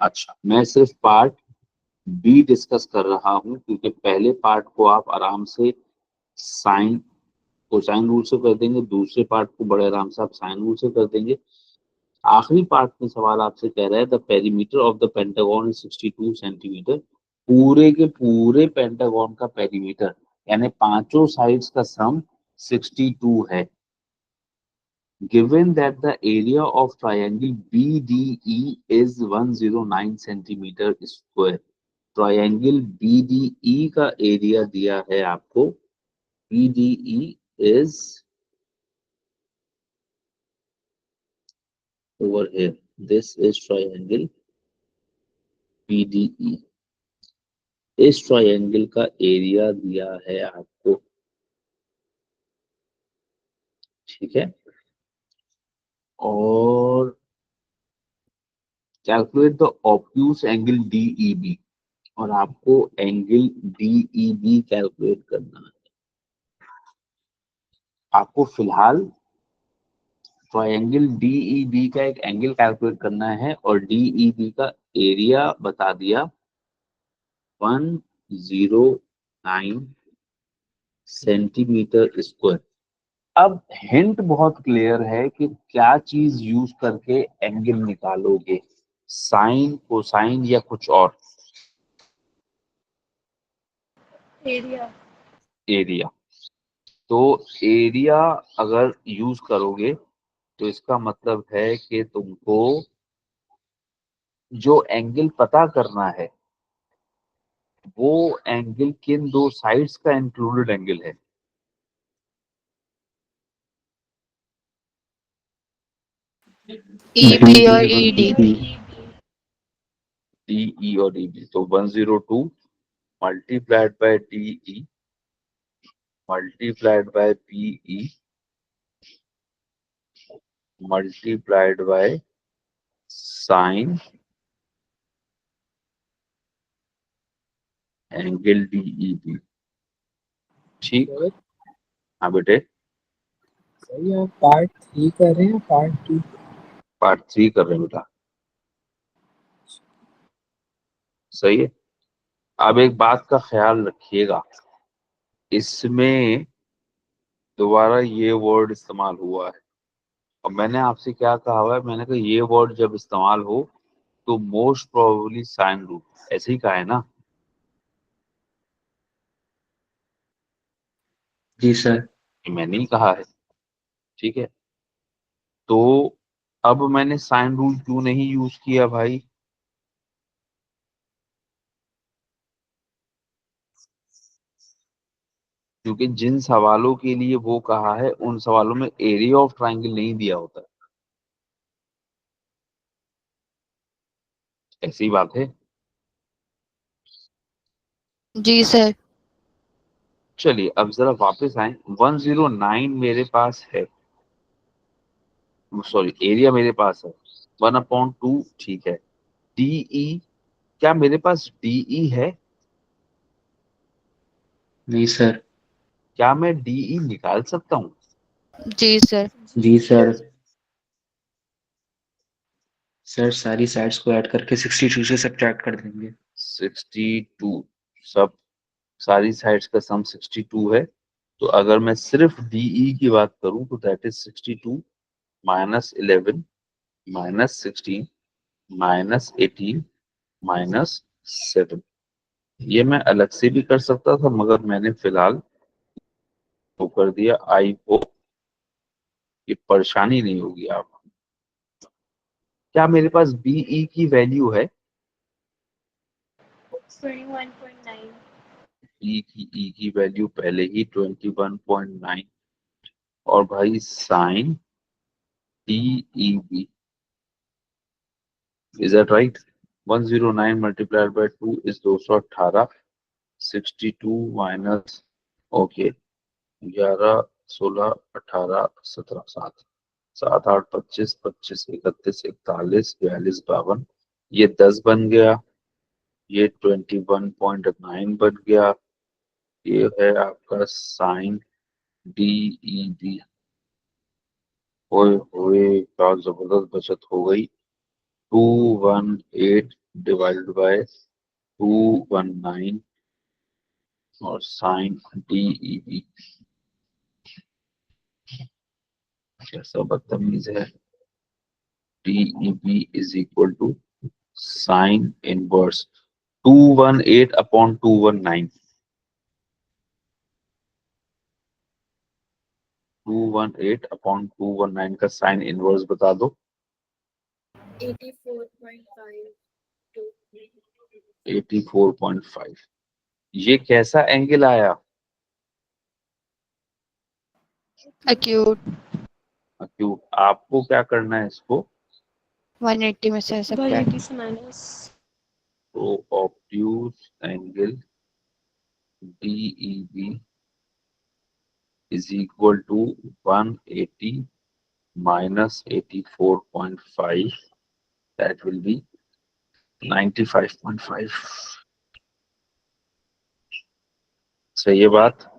अच्छा, मैं सिर्फ पार्ट बी डिस्कस कर रहा हूं क्योंकि पहले पार्ट को आप आराम से साइन कोसाइन रूल से कर देंगे, दूसरे पार्ट को बड़े आराम से आप साइन रूल से कर देंगे। आखिरी पार्ट में सवाल आपसे कह रहा है the perimeter of the pentagon is 62 centimetre. पूरे के पूरे पेंटागन का पेरीमीटर यानी पांचों साइड्स का सम 62 है। Given that the area of triangle BDE is 109 centimetre square, triangle BDE का एरिया दिया है आपको। BDE is over here. This is triangle BDE। इस ट्रायंगल का एरिया दिया है आपको, ठीक है। और calculate the obtuse angle DEB, और आपको एंगल DEB कैलकुलेट करना है। आपको फिलहाल ट्रायंगल DEB का एक एंगल कैलकुलेट करना है और DEB का एरिया बता दिया 109 सेंटीमीटर स्क्वायर। अब हिंट बहुत क्लियर है कि क्या चीज यूज करके एंगल निकालोगे, साइन कोसाइन या कुछ और। एरिया। एरिया। तो एरिया अगर यूज करोगे तो इसका मतलब है कि तुमको जो एंगल पता करना है वो एंगल किन दो साइड्स का इंक्लूडेड एंगल है। ईबी और ईडी। DE और DB, तो 102 multiplied by DE multiplied by BE multiplied by sine angle DEB। ठीक। सर हाँ बेटे। सर ये आप पार्ट 3 कर रहे हैं पार्ट 2? पार्ट 3 कर रहे हैं बेटा। सही है। अब एक बात का ख्याल रखिएगा, इसमें दोबारा ये वर्ड इस्तेमाल हुआ है और मैंने आपसे क्या कहा हुआ है, मैंने कहा ये वर्ड जब इस्तेमाल हो तो मोस्ट प्रोबेबली साइन रूल, ऐसे ही कहा है ना। जी सर। ये मैंने ही कहा है, ठीक है। तो अब मैंने साइन रूल क्यों नहीं यूज किया भाई, क्योंकि जिन सवालों के लिए वो कहा है उन सवालों में एरिया ऑफ ट्राइंगल नहीं दिया होता है। ऐसी बात है। जी सर। चलिए अब जरा वापस आए। 109 मेरे पास है, सॉरी एरिया मेरे पास है 1/2, ठीक है। DE, क्या मेरे पास DE है? नहीं सर। क्या मैं DE निकाल सकता हूँ? जी सर। जी सर। सर सारी साइड्स को ऐड करके 62 से सब्ट्रैक्ट कर देंगे। 62, सब सारी साइड्स का सम 62 है। तो अगर मैं सिर्फ DE की बात करूं तो that is 62 minus 11 minus 16 minus 18 minus 7। ये मैं अलग से भी कर सकता था मगर मैंने फिलहाल वो कर दिया। आई होप ये परेशानी नहीं होगी आप। क्या मेरे पास BE की वैल्यू है? 21.9। E की वैल्यू पहले ही 21.9। और भाई sine DEB, is that right? 109 multiplied by 2 is 218। 62 minus, okay, 11 16 18 17 7 7 8 25 25 31 41 42 52, ये 10 बन गया, ये 21.9 बन गया। ये है आपका साइन DEB। ओए होए क्या जबरदस्त बचत हो गई। 218 डिवाइडेड बाय 219 और साइन DEB। कैसा बदतमीज है। DEB is equal to sine inverse 218 upon 219। 218 upon 219 का साइन इनवर्स बता दो। 84.5। ये कैसा एंगल आया? एक्यूट। क्यों आपको क्या करना है इसको? 180 में से सब्ट्रैक्ट। 180 से माइनस। तो obtuse angle DEB is equal to 180 minus 84.5, that will be 95.5। सही है बात?